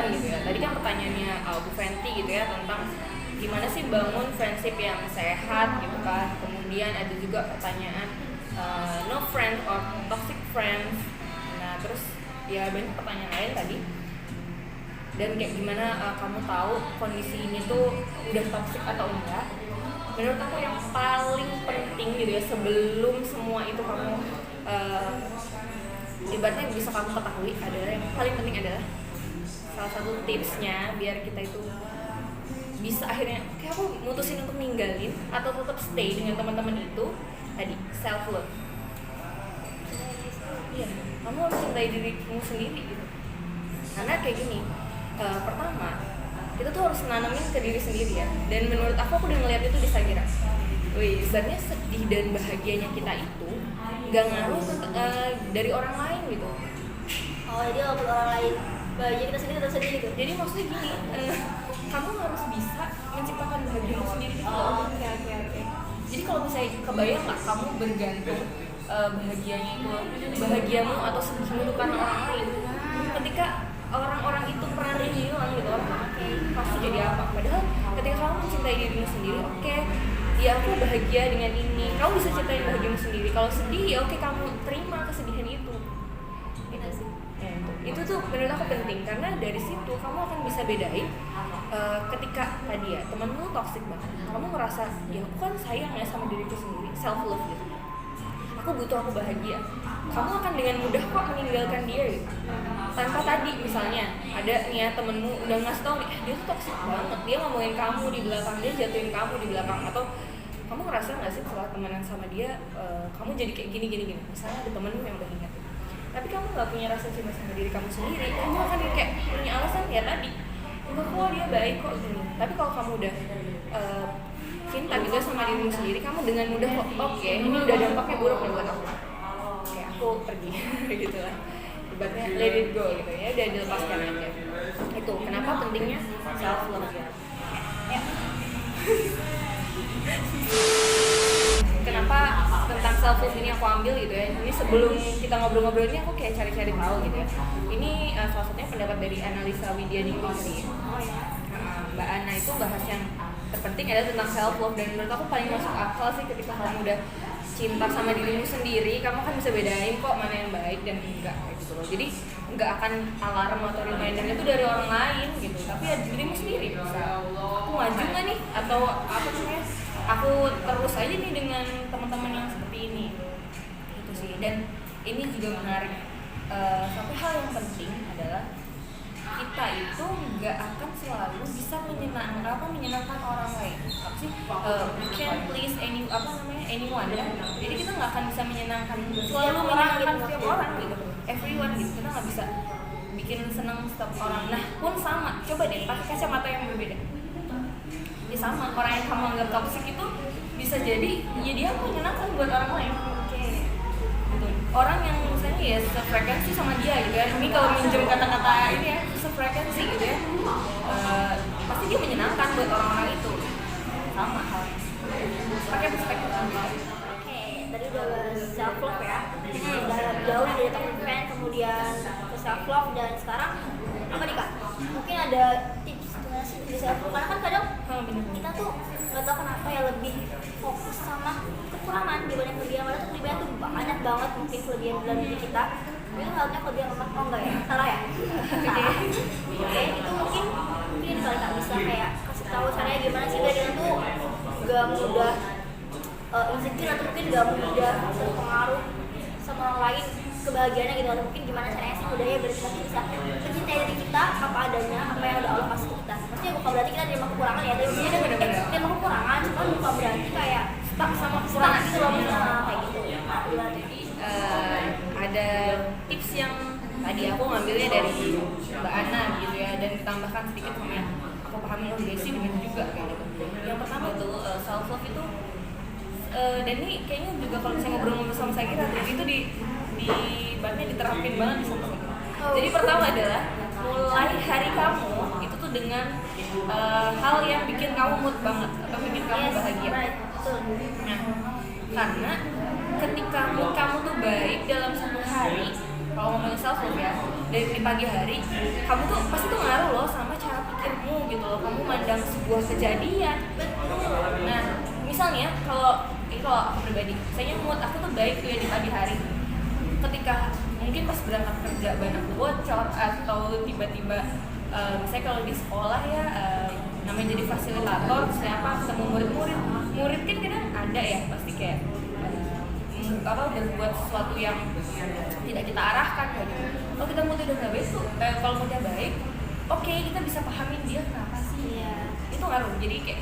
pelajaran gitu ya. Tadi kan pertanyaannya Bu Fenty gitu ya tentang gimana sih bangun friendship yang sehat gitu kan. Kemudian ada juga pertanyaan no friend or toxic friends. Nah terus ya banyak pertanyaan lain tadi. Dan kayak gimana kamu tahu kondisi ini tuh udah toxic atau enggak. Menurut aku yang paling penting gitu ya sebelum semua itu kamu ibaratnya bisa kamu ketahui adalah yang paling penting adalah salah satu tipsnya biar kita itu bisa akhirnya kayak aku mutusin untuk ninggalin atau tetap stay dengan teman-teman itu tadi self love. Iya, kamu harus cintai dirimu sendiri gitu. Karena kayak gini, pertama kita tuh harus nanamin ke diri sendiri ya. Dan menurut aku udah ngeliat itu di Instagram. Wih, sebenarnya sedih dan bahagianya kita itu nggak ngaruh dari orang lain gitu. Oh jadi walaupun orang lain bahagia kita sendiri tetap sedih gitu. Jadi maksudnya gini, kamu harus bisa menciptakan bahagiamu sendiri gitu. Oke. Jadi kalau misalnya kebayang nggak kamu bergantung bahagianya itu bahagiamu atau sedihmu itu karena orang lain. Ketika orang-orang itu pernah hilang gitu, pasti jadi apa? Padahal ketika kamu mencintai dirimu sendiri, oke, ya aku bahagia dengan ini. Kamu bisa cintai bahagiamu sendiri. Kalau sedih, ya oke, kamu terima kesedihan itu. Itu sih. Ya, itu tuh menurut aku penting karena dari situ kamu akan bisa bedain ketika tadi ya temenmu toxic banget, kamu merasa ya aku kan sayang ya sama diriku sendiri, self love gitu. Aku butuh aku bahagia. Kamu akan dengan mudah kok meninggalkan dia gitu. Tanpa tadi misalnya ada nih ya temenmu udah ngasih tau nih, dia tuh toxic banget, dia ngomongin kamu di belakang, dia jatuhin kamu di belakang, atau kamu ngerasa nggak sih setelah temenan sama dia kamu jadi kayak gini. Misalnya ada temenmu yang udah ingat, tapi kamu nggak punya rasa cinta sama diri kamu sendiri, kamu akan kayak punya alasan ya tadi, enggak kok dia baik kok gini. Tapi kalau kamu udah cinta juga sama dirimu sendiri, kamu dengan mudah kok oke, ini udah dampaknya buruk nih buat aku, oke aku pergi gitu lah. Ibaratnya let it go gitu ya, udah dilepaskan aja. Itu kenapa pentingnya self love ya. Kenapa tentang self love ini aku ambil gitu ya. Ini sebelum kita ngobrol-ngobrol ini aku kayak cari-cari tahu gitu ya. Ini salah satunya pendapat dari Analisa Widianingrum. Mbak Ana itu bahas yang terpenting adalah tentang self love, dan menurut aku paling masuk akal sih ketika kamu udah cinta sama dirimu sendiri, kamu kan bisa bedain kok mana yang baik dan enggak kayak gitu loh. Jadi enggak akan alarm atau reminder itu dari orang lain gitu, tapi ya dirimu sendiri. Bisa aku maju nggak nih, atau apa namanya, aku terus aja nih dengan teman-teman yang seperti ini itu sih. Dan ini juga menarik, satu hal yang penting adalah kita itu nggak akan selalu bisa menyenangkan orang lain. Apa sih? We can please anyone ya. Jadi kita nggak akan bisa selalu menyenangkan setiap orang gitu, everyone gitu. Kita nggak bisa bikin senang setiap orang. Nah pun sama, coba deh pakai kacamata yang berbeda. Ya sama, orang yang kamu anggap toxic itu bisa jadi ya dia menyenangkan buat orang lain. Gitu. Orang yang misalnya ya sefrekuensi sama dia gitu ya, ini kalau minjem kata-kata ini ya, sefrekuensi gitu ya, pasti dia menyenangkan buat orang-orang itu. Sama halnya, pakai perspektif juga. Oke, tadi udah bahas self love ya. Udah jauh dari toxic friend, kemudian ke self love, dan sekarang apa nih Kak? Mungkin ada tips gimana sih di self love? Karena kan kadang kita tuh nggak tahu kenapa ya lebih fokus sama kekurangan dibanding kelebihan. Padahal tuh kelebihan tuh banyak banget, mungkin kelebihan dalam diri kita. Itu harusnya kelebihan lemah, oh enggak ya? Salah ya? Oke, itu mungkin kali Kak bisa kayak kasih tahu caranya gimana sih biar kita tuh gak mudah insecure, atau mungkin gak mudah terpengaruh sama orang lain kebahagiaannya gitu, atau mungkin gimana caranya sih budaya biar kita bisa mencintai diri kita apa adanya, apa yang udah Allah kasih ke kita. Maksudnya bukan berarti kita terima kekurangan ya, tapi maksudnya terima kekurangan, cuma bukan berarti kayak stuck sama kekurangan gitu loh, kayak gitu. Jadi ada tips yang tadi aku ngambilnya dari Mbak Ana gitu ya, dan ditambahkan sedikit sama yang aku pahami oleh Desi benar juga kayak gitu. Yang pertama itu self love itu, dan ini kayaknya juga kalau misalnya ngobrol-ngobrol sama saya kira itu di bahannya diterapin banget di sama kita. Jadi pertama adalah mulai hari kamu itu tuh dengan hal yang bikin kamu mood banget atau bikin kamu bahagia. Nah, karena ketika mood kamu tuh baik dalam satu hari, kalau kalau ngomongin self love ya, dari di pagi hari kamu tuh pasti tuh ngaruh loh sama cara pikirmu gitu loh, kamu mandang sebuah kejadian. Nah misalnya kalau aku pribadi, misalnya mood aku tuh baik tuh ya di pagi hari, ketika mungkin pas berangkat kerja banyak bocor atau tiba-tiba misalnya kalau di sekolah ya namanya jadi fasilitator, siapa ketemu murid kan kadang ada ya pasti kayak berbuat sesuatu yang tidak kita arahkan gitu. Kalau kita moodnya udah nggak baik tuh, kalau moodnya baik, oke, kita bisa pahamin dia kenapa sih. Itu ngaruh. Jadi kayak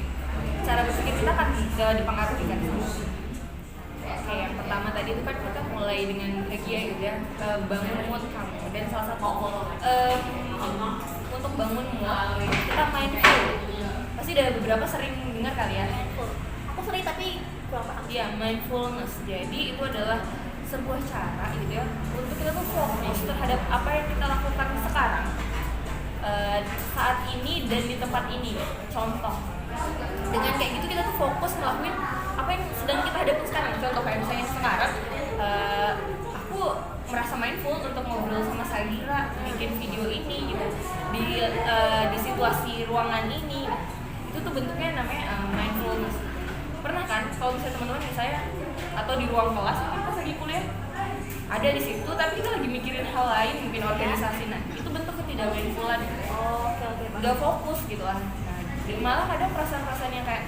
cara berpikir kita kan dipengaruhi kan. Kayak yang pertama tadi itu kan kita mulai dengan bahagia gitu ya, bangun mood kamu. Dan salah satu untuk bangun mood kita mindful. Pasti ada beberapa sering dengar kali ya. Aku sering tapi kurang paham. Iya, mindfulness. Jadi itu adalah sebuah cara gitu ya untuk kita tuh fokus terhadap apa yang kita lakukan sekarang, saat ini dan di tempat ini. Contoh, dengan kayak gitu kita tuh fokus ngelakuin apa yang sedang kita hadapi sekarang. Contoh kayak misalnya sekarang aku merasa mindful untuk ngobrol sama Sagira, bikin video ini gitu di situasi ruangan ini. Itu tuh bentuknya namanya mindfulness. Pernah kan kalau misalnya teman-teman misalnya atau di ruang kelas mungkin pas lagi kuliah ada di situ tapi kita lagi mikirin hal lain, mungkin organisasi, nah itu bentuk ketidakmindfulan. Oke, Udah fokus gitu lah. Nah, malah kadang perasaan-perasaan yang kayak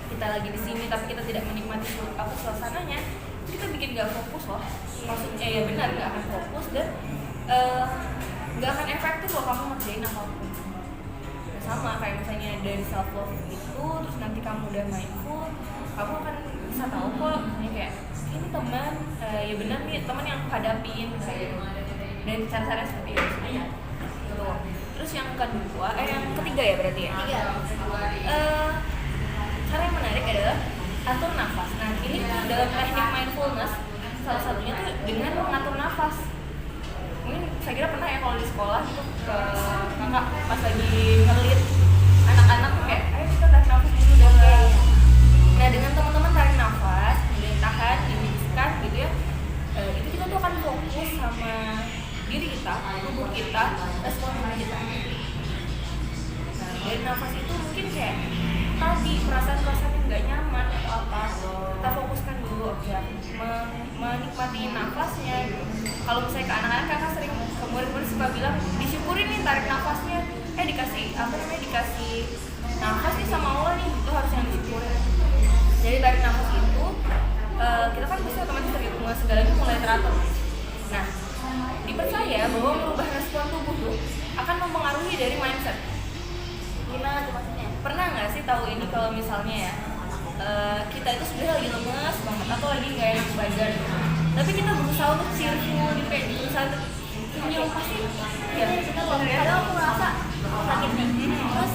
kita lagi di sini tapi kita tidak menikmati suasananya, kita bikin nggak fokus loh. Maksudnya ya benar nggak akan fokus dan nggak akan efektif loh kamu ngerjain apapun. Nah, sama kayak misalnya dari self love itu, terus nanti kamu udah mindful, kamu akan bisa tahu kok misalnya kayak ini teman, ya benar nih teman yang aku hadapin kayak dan cara-cara seperti itu sebenarnya. Gitu. Terus yang kedua, yang ketiga ya berarti ya. Tiga. Cara yang menarik adalah atur nafas. Nah ini dalam teknik mindfulness salah satunya tuh dengan mengatur nafas. Mungkin saya kira pernah ya kalau di sekolah gitu ke kakak pas lagi ngelit anak-anak tuh kayak ayo kita tarik nafas dulu deh. Nah dengan teman-teman tarik nafas, kemudian tahan, dihembuskan gitu ya, itu kita tuh akan fokus sama diri kita, tubuh kita, respon tubuh kita. Nah dari nafas itu mungkin kayak tadi perasaan-perasaan yang nggak nyaman atau apa, kita fokuskan dulu, ya menikmati nafasnya. Kalau misalnya ke anak-anak kakak sering ke murid-murid suka bilang disyukurin nih tarik nafasnya, dikasih nafas nih sama Allah nih, itu harus yang disyukurin. Jadi tarik nafas itu kita kan bisa otomatis dari hubungan segalanya mulai teratur. Nah dipercaya bahwa merubah respon tubuh tuh akan mempengaruhi dari mindset. Gimana tuh maksudnya? Pernah nggak sih tahu ini kalau misalnya ya kita itu sebenarnya lagi lemes banget atau lagi nggak enak badan, tapi kita berusaha untuk cheerful gitu, kayak berusaha untuk senyum, pasti ya Kita loh, kadang aku ngerasa sakit nih, terus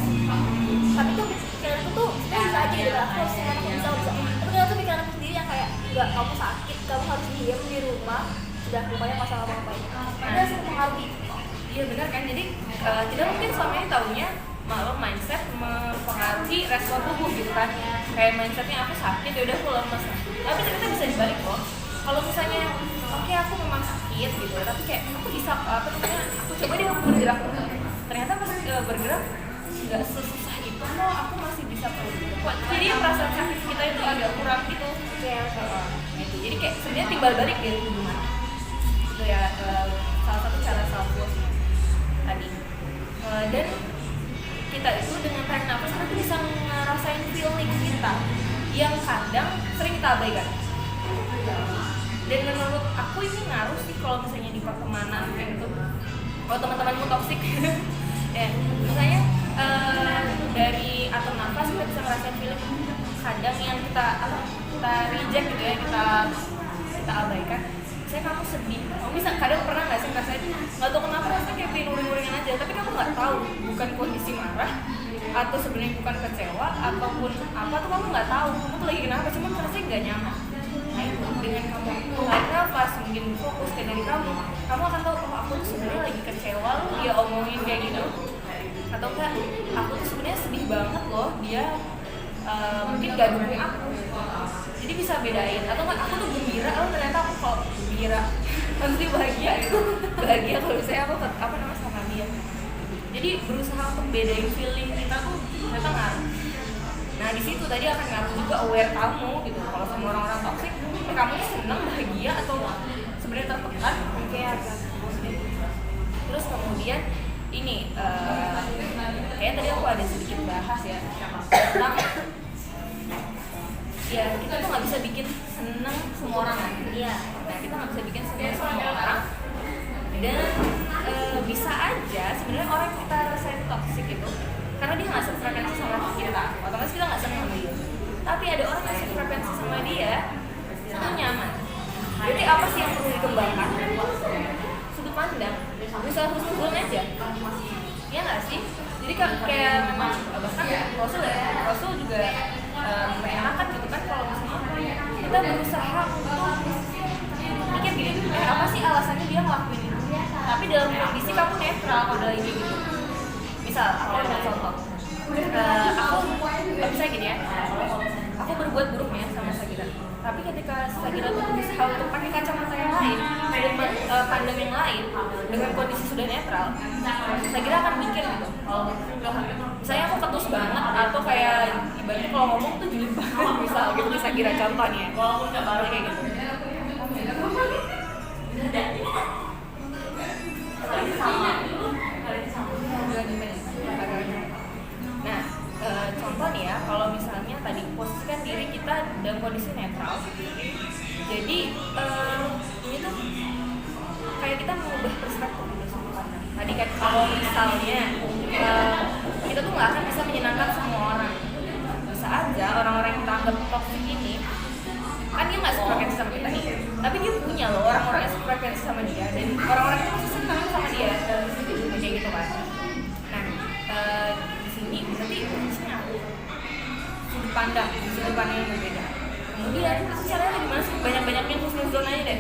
tapi tuh pikiran aku tuh bisa aja gitu, aku harus sehat, bisa. Tapi kadang tuh pikiran aku sendiri yang kayak enggak, kamu sakit, kamu harus diem di rumah, sudah rupanya masalah apa-apain. Ada sih mempengaruhi. Iya benar kan, jadi kita mungkin selama ini taunya malah mindset mempengaruhi respon tubuh gitu kan, kayak mindsetnya aku sakit ya udah aku lemes. Tapi ternyata bisa dibalik loh. Kalau misalnya oke, aku memang sakit gitu, tapi kayak aku bisa aku coba deh aku bergerak, ternyata pas bergerak nggak sesusah itu kok, aku masih bisa kuat. Jadi yang perasaan sakit kita itu agak kurang gitu. Gitu. Jadi kayak sebenarnya timbal balik dari hubungan itu ya, salah satu cara self love tadi. Dan kita itu dengan tarik nafas kita tuh bisa ngerasain feeling kita yang kadang sering kita abaikan. Dan menurut aku ini ngaruh sih kalau misalnya di pertemanan kayak gitu. Kalau teman-temanmu toksik ya misalnya dari atur nafas kita bisa ngerasain feeling kadang yang kita reject gitu ya, kita abaikan. Misalnya kamu sedih, kamu bisa kadang pernah nggak sih ngerasain nggak tahu kenapa rasanya kayak pengen uring-uringan aja, tapi kamu nggak tahu bukan kondisi marah atau sebenarnya bukan kecewa ataupun apa tuh, kamu nggak tahu kamu tuh lagi kenapa, cuma rasanya nggak nyaman. Nah itu dengan kamu tarik nafas, mungkin fokus ke diri kamu akan tahu oh aku tuh sebenarnya lagi kecewa loh dia omongin kayak gitu, atau enggak aku tuh sebenarnya sedih banget loh dia mungkin gak dukung aku. Jadi bisa bedain, atau enggak aku tuh gembira, ternyata aku kok gembira maksudnya bahagia gitu. bahagia kalau misalnya aku sama dia. Jadi berusaha untuk bedain feeling kita tuh ternyata ngaruh. Nah di situ tadi akan ngaruh juga aware kamu gitu. Kalau sama orang-orang toksik, kamu seneng, bahagia atau sebenarnya tertekan? Kayak terus kemudian ini kayak tadi aku ada sedikit bahas ya tentang ya kita tuh nggak bisa bikin seneng semua orang kan? Iya. Nah kita nggak bisa bikin seneng semua orang dan bisa aja sebenarnya orang yang kita rasain toksik itu karena dia nggak sefrekuensi sama kita, otomatis kita nggak seneng sama dia. Tapi ada orang yang sefrekuensi sama dia itu nyaman. Jadi apa sih yang perlu dikembangkan? Sudut pandang, usaha husnuzon aja. Iya nggak sih? Jadi kayak memang bahkan Rasul juga mengenakan gitu kan kalau misalnya kita berusaha untuk mikir gini, apa sih alasannya dia ngelakuin itu? Tapi dalam kondisi kamu netral kalau lagi gitu. Misal aku ada contoh, aku misalnya gini ya, aku berbuat buruk ya sama Sagira. Tapi ketika Sagira tuh berusaha untuk pakai kacamata yang lain, pandang yang lain, dengan kondisi sudah netral, Sagira akan mikir gitu. Misalnya aku ketus banget atau kayak ibaratnya kalau ngomong tuh julid banget misal gitu di Sagira contohnya. Kayak gitu. Nah, contoh nih ya, kalau misalnya tadi posisikan diri kita dalam kondisi netral, jadi ini tuh kayak kita mengubah perspektif gitu semua. Tadi kan kalau misalnya kita tuh nggak akan bisa menyenangkan semua orang, bisa aja orang-orang yang kita anggap toksik ini kan dia nggak sefrekuensi sama kita nih, tapi dia punya loh orang-orang yang sefrekuensi sama dia dan orang-orang itu masih senang sama dia, kayak gitu kan. Nah di sini berarti kuncinya sudut pandang yang berbeda. Kemudian caranya gimana sih? Banyak-banyaknya husnuzon aja deh.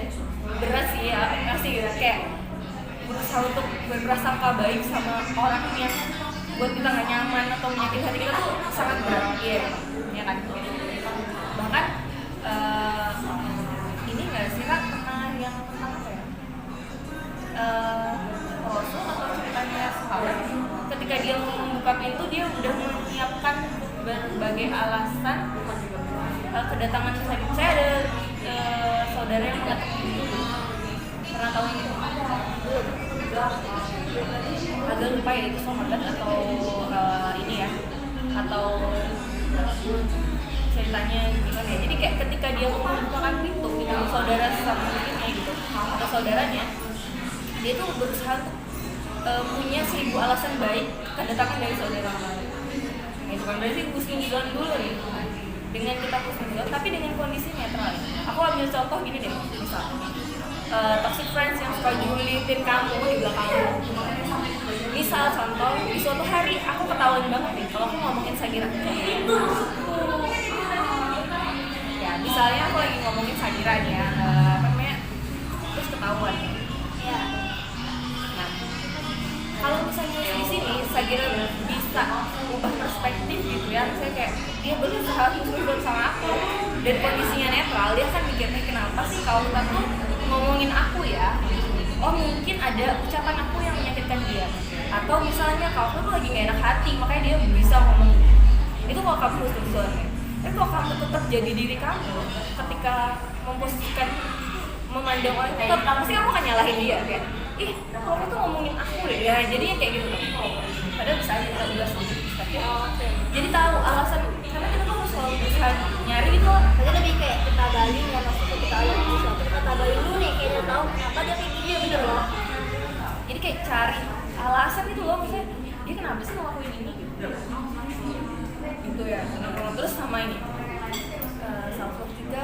Berat sih ya, pasti gitu. Kayak berusaha untuk berprasangka baik sama orang yang buat kita nggak nyaman atau menyakiti hati kita tuh sangat berat, ya kan? Bahkan ini nggak sih Kak pernah yang tentang apa ya? Rasul atau ceritanya sahabat ketika dia membuka pintu dia udah menyiapkan berbagai alasan kedatangan saya ada saudara yang mengetuk pintu, pernah tahu ini? Agak lupa ya itu sahabat atau ini ya atau ceritanya gimana ya. Jadi kayak ketika dia membukakan pintu gitu, saudara sama mungkinnya gitu atau saudaranya, dia tuh berusaha untuk punya 1000 alasan baik kedatangan dari saudara. Itu kan berarti husnuzon dulu nih. Dengan kita husnuzon tapi dengan kondisi netral. Aku ambil contoh gini deh, misalnya toxic friends yang suka julitin kamu di belakang kamu. Misal contoh, di suatu hari aku ketahuan banget nih kalau aku ngomongin Sagira. Ya, misalnya aku lagi ngomongin Sagira nih ya, terus ketahuan. Ya. Nah, kalau misalnya di sini Sagira bisa ubah perspektif gitu ya, misalnya kayak dia berusaha husnuzon sama aku dan kondisinya netral, dia akan mikir kenapa sih kalau kita tuh ngomongin aku ya, oh mungkin ada ucapan aku yang menyakitkan dia, atau misalnya kalau aku tuh lagi gak enak hati makanya dia bisa ngomong itu. Kalau kamu husnuzon ya, tapi kalau kamu tetap jadi diri kamu ketika memposisikan memandang orang tetap pasti kamu akan nyalahin dia kayak ih kalau kamu tuh ngomongin aku deh ya, jadinya kayak gitu kan. Padahal bisa aja kita ubah sedikit perspektif, jadi tahu alasan, karena kita tuh harus selalu berusaha nyari gitu loh. Jadi lebih kayak kita gali, nggak maksudnya kita ayam sesuatu, kita gali dulu nih kayak dia tahu kenapa dia kayak gini gitu loh. Jadi kayak cari alasan gitu loh, misalnya dia kenapa sih ngelakuin ini gitu ya. Terus sama ini self love juga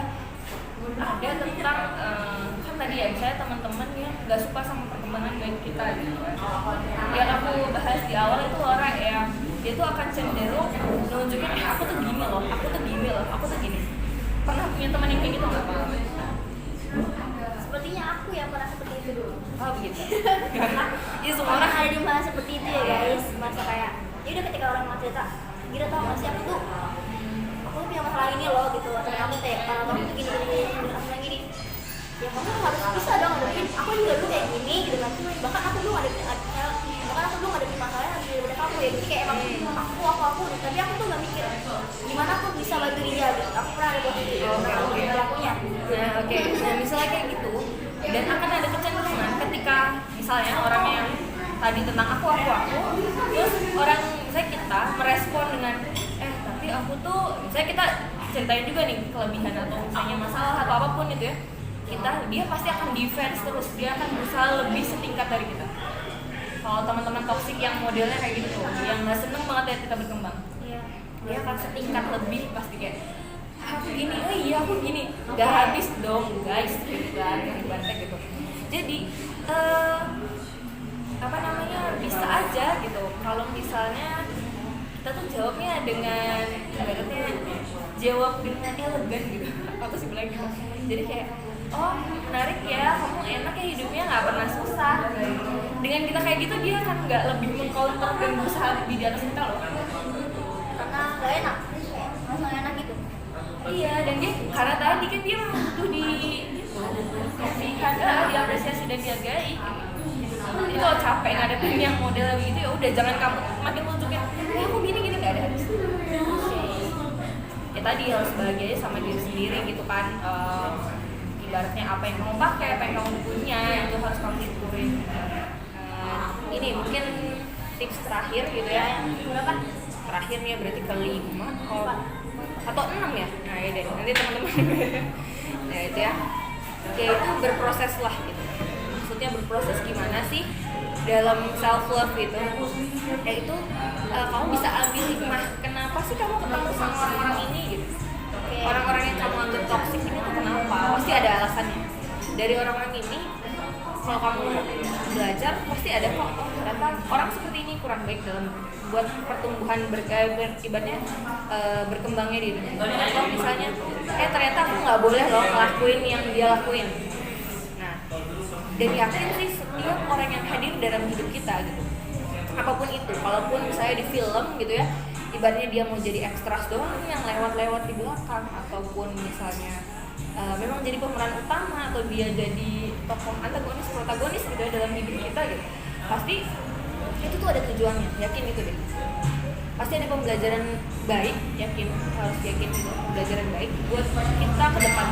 ada tentang kan tadi ya misalnya teman-teman yang nggak suka sama perkembangan baik kita gitu kan. Yang aku bahas di awal itu orang yang dia tuh akan cenderung nunjukin aku tuh gini loh, aku tuh gini loh, aku tuh gini. Pernah punya teman yang kayak gitu nggak Pak? Sepertinya aku yang pernah seperti itu dulu. Oh begitu. Ya semua orang ada di masa seperti itu ya guys, masa kayak ya udah ketika orang mau cerita, Gira tau gak sih aku tuh punya masalah ini loh gitu, atau kamu kayak kalau kamu tuh gini aku bilang gini, ya kamu harus bisa dong ngadepin aku juga dulu kayak gini gitu kan. misalnya kayak gitu, dan akan ada kecenderungan ketika misalnya orang yang tadi tentang aku, terus orang misalnya kita merespon dengan tapi aku tuh, misalnya kita ceritain juga nih kelebihan atau misalnya masalah atau apapun itu ya, dia pasti akan defense terus, dia akan berusaha lebih setingkat dari kita. Kalau teman-teman toksik yang modelnya kayak gitu, yang nggak seneng banget ya kita berkembang, dia akan setingkat lebih pasti kayak aku gini, oh iya aku gini, nggak habis dong guys, gitu kan, ibaratnya gitu. Jadi bisa aja gitu kalau misalnya kita tuh jawabnya dengan ibaratnya jawab dengan elegan gitu, apa sih bilang gitu. Jadi kayak oh menarik ya, kamu enak ya hidupnya, nggak pernah susah. Dengan kita kayak gitu dia akan nggak lebih mengcounter dan berusaha lebih di atas kita loh, karena nggak enak, langsung enak gitu. Iya, dan dia karena tadi kan dia butuh diapresiasi dan dihargai. Jadi kalau capek ngadepin yang model begitu ya udah, jangan kamu makin nunjukin aku gini nggak ada habis. Ya tadi harus bahagia sama diri sendiri gitu kan. Ibaratnya apa yang kamu pakai, apa yang kamu punya itu harus kamu syukurin. Ini mungkin tips terakhir gitu ya. Berapa? Terakhirnya berarti kelima atau 6 ya. Nah ya deh, nanti teman-teman ya itu ya. Oke, itu berproses lah gitu. Maksudnya berproses gimana sih dalam self love itu? Yaitu kamu bisa ambil hikmah. Kenapa sih kamu ketemu sama orang-orang ini gitu? Orang-orang yang kamu anggap toksik ini tuh kenapa? Pasti ada alasannya. Dari orang-orang ini, kalau kamu belajar pasti ada kok. Ternyata orang seperti ini kurang baik dalam buat pertumbuhan ibaratnya berkembangnya dirinya. Atau misalnya, ternyata aku nggak boleh loh ngelakuin yang dia lakuin. Nah, dan yakin sih setiap orang yang hadir dalam hidup kita gitu, apapun itu, walaupun misalnya di film gitu ya, ibaratnya dia mau jadi ekstras doang yang lewat-lewat di belakang, ataupun misalnya memang jadi pemeran utama atau dia jadi tokoh antagonis, protagonis gitu ya dalam hidup kita gitu, pasti itu tuh ada tujuannya, yakin itu deh. Pasti ada pembelajaran baik, yakin, harus yakin itu pembelajaran baik buat kita ke depan.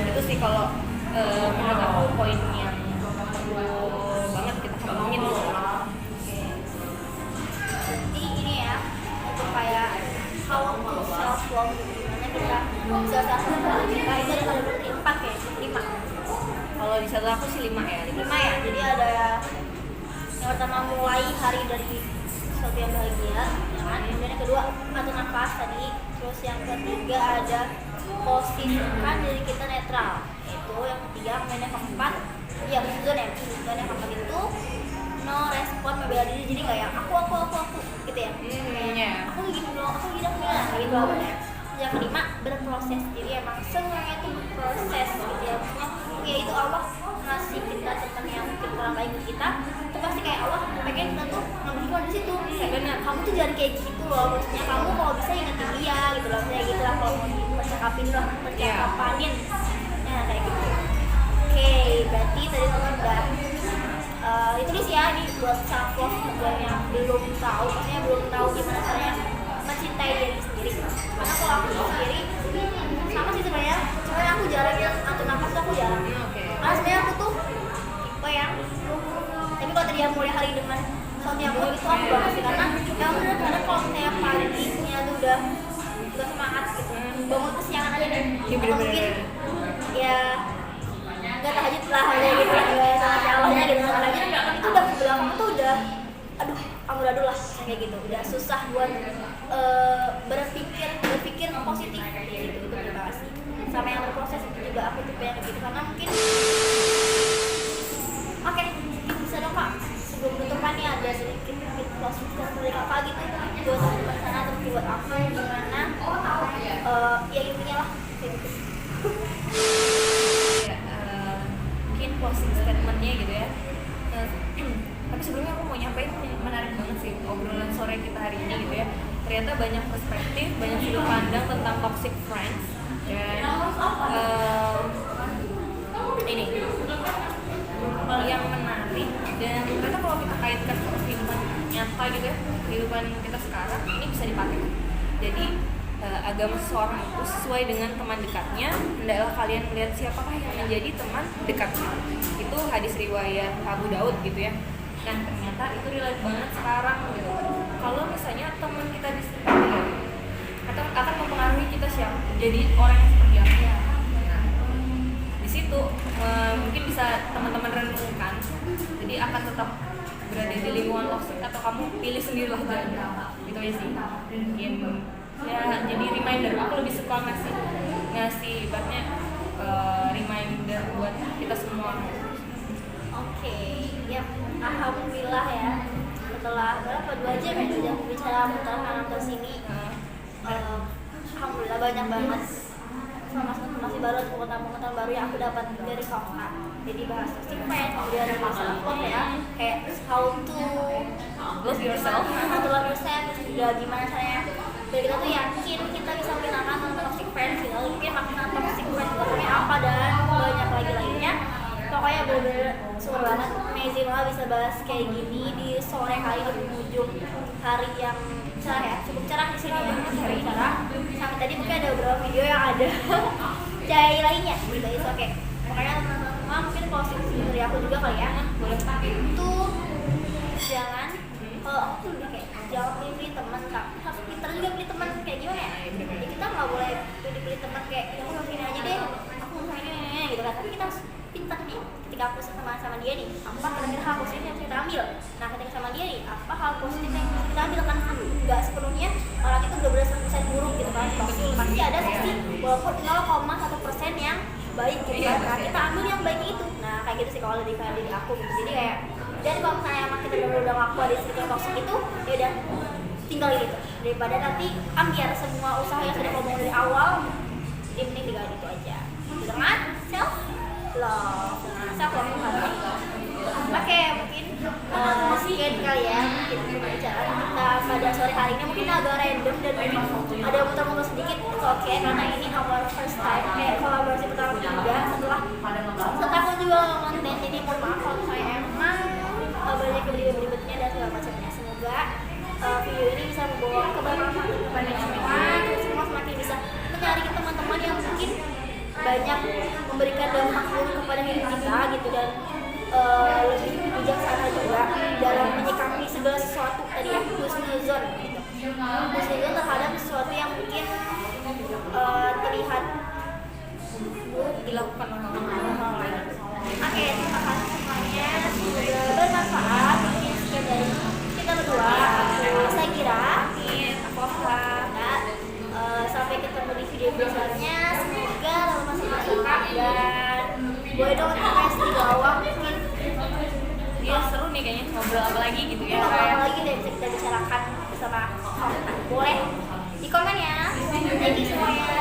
Itu sih kalau menurut aku poin yang perlu banget kita ngomongin dulu. Jadi ini ya, untuk kayak how to self love, gimana kita bisa self love kita itu ada pada berarti 4 ya, 5. Kalau di satu aku sih 5 ya. 5 ya, jadi ada yang pertama mulai hari dari sesuatu yang bahagia, ya kan? Kemudian yang kedua atur nafas tadi, terus yang ketiga ada posisikan diri kita netral, itu yang ketiga. Kemudian yang keempat, ya kemudian yang keempat itu no respon, membela diri, jadi kayak aku gitu ya. Aku gini loh, aku gini kayak gitu apa ya. Yang kelima berproses, jadi emang semuanya itu berproses gitu ya. Maksudnya ya itu Allah ngasih kita teman yang mungkin kurang baik ke kita, itu pasti kayak Allah pengen kita tuh ngambil hikmah di situ. Benar, kamu tuh jangan kayak gitu loh, maksudnya kamu kalau bisa ingetin dia gitu loh, kayak gitu lah kalau mau percakapanin, nah kayak gitu. Oke, berarti tadi teman udah ditulis ya, ini buat self love juga yang belum tahu, maksudnya belum tahu gimana caranya mencintai diri sendiri. Karena kalau aku sendiri sama sih sebenarnya, cuma aku jarang yang atur nafas tuh aku jarang. Karena sebenarnya aku tuh tipe yang, tapi kalau tadi yang mulai hari dengan sesuatu yang baik itu aku banget sih, karena yang benar-benar kalau misalnya paginya tuh udah semangat gitu, bangun kesiangan aja deh, atau mungkin ya nggak tahajud lah aja gitu, ya sama si Allahnya gitu, sama gitu, itu udah ke belakang tuh udah aduh lah kayak gitu, udah susah buat berpikir positif gitu. Itu terima kasih sama yang berproses, itu juga aku tipe yang gitu, karena mungkin oke, bisa dong Kak sebelum penutupan nih ada sedikit closing dari Kakak gitu buat teman-teman sana atau buat aku gimana ya intinya lah kayak gitu. Mungkin closing statementnya gitu ya. Tapi sebelumnya aku mau nyampein menarik banget sih obrolan sore kita hari ini gitu ya. Ternyata banyak perspektif, banyak sudut pandang tentang toxic friends, dan ini yang menarik, dan ternyata kalau kita kaitkan ke kehidupan nyata gitu ya, kehidupan kita sekarang ini bisa dipakai. Jadi agama seseorang itu sesuai dengan teman dekatnya, hendaklah kalian melihat siapakah yang menjadi teman dekatnya. Itu hadis riwayat Abu Daud gitu ya. Nah ternyata itu relate banget sekarang gitu. Kalau misalnya teman kita di sekitar atau akan mempengaruhi kita siapa, jadi orang yang seperti apa. Nah di situ mungkin bisa teman-teman renungkan. Jadi akan tetap berada di lingkungan toksik atau kamu pilih sendirilah jalan. Gitu aja sih. Mungkin ya jadi reminder. Aku lebih suka ngasih ibaratnya reminder buat kita semua. Oke, ya alhamdulillah ya. Setelah berapa 2 jam ya sudah bicara muter ke sini. Alhamdulillah banyak banget informasi baru, pengetahuan baru yang aku dapat dari Kakak. Jadi bahas toxic friend, kemudian ada masalah love ya, kayak how to Love yourself. how to love yourself, terus juga gimana caranya biar kita tuh yakin kita bisa mengenalkan tentang toxic friends gitu. Mungkin makna toxic friends itu apa dan banyak lagi lainnya. Pokoknya bener-bener super banget, amazing banget bisa bahas kayak gini di sore hari di penghujung hari yang cerah ya, cukup cerah di sini ya, hari cerah. Sampai tadi mungkin ada beberapa video yang ada cahaya lainnya gitu, itu oke. Pokoknya teman-teman mungkin closing dari aku juga kali ya, boleh pakai itu jangan kalau aku tuh lebih kayak jangan pilih teman, tapi harus pintar juga pilih teman kayak gimana ya. Jadi kita nggak boleh pilih teman kayak ya aku mau ini aja deh, aku mau ini gitu kan. Tapi kita harus pintar nih ketika aku sama dia nih, apa kira-kira hal positif yang harus kita ambil. Nah ketika sama dia nih, apa hal positif yang harus kita ambil, kan nggak sepenuhnya orang itu udah benar 100% buruk gitu kan. Pasti ada sih walaupun 0,1% yang baik gitu kan. Nah kita ambil yang baik itu. Nah kayak gitu sih kalau dari aku gitu. Jadi kayak, dan kalau misalnya emang kita udah ngaku ada sedikit toxic itu, ya udah tinggalin itu daripada nanti ambil semua usaha yang sudah ngomong dari awal, ini tinggal itu aja dengan self love. Self love hari ini. Oke, mungkin sekian kali ya mungkin pembicaraan kita pada sore hari ini, mungkin agak random dan mungkin ada muter-muter sedikit. Itu oke, karena ini our first time kolaborasi pertama juga setelah aku juga konten. Jadi mohon maaf kalau saya emang banyak berikutnya dan segala macamnya. Semoga video ini bisa membawa kebermanfaatan kepada semua, dan semua semakin bisa mencari teman-teman yang mungkin banyak memberikan dampak buruk kepada hidup kita gitu, dan lebih bijaksana juga dalam menyikapi segala sesuatu tadi ya, husnuzon gitu. Husnuzon terhadap sesuatu yang mungkin terlihat buruk dilakukan oleh orang lain. Oke, terima kasih semuanya, semoga bermanfaat. Mungkin sekian dari kita berdua. Saya kira aku sampai ketemu di video selanjutnya. Semoga teman-teman suka dan boleh dong request di bawah, mungkin Iya seru nih kayaknya, ngobrol apa lagi gitu ya. ngobrol apa lagi dan bisa kita bicarakan bersama. Boleh di komen ya. Thank you semuanya.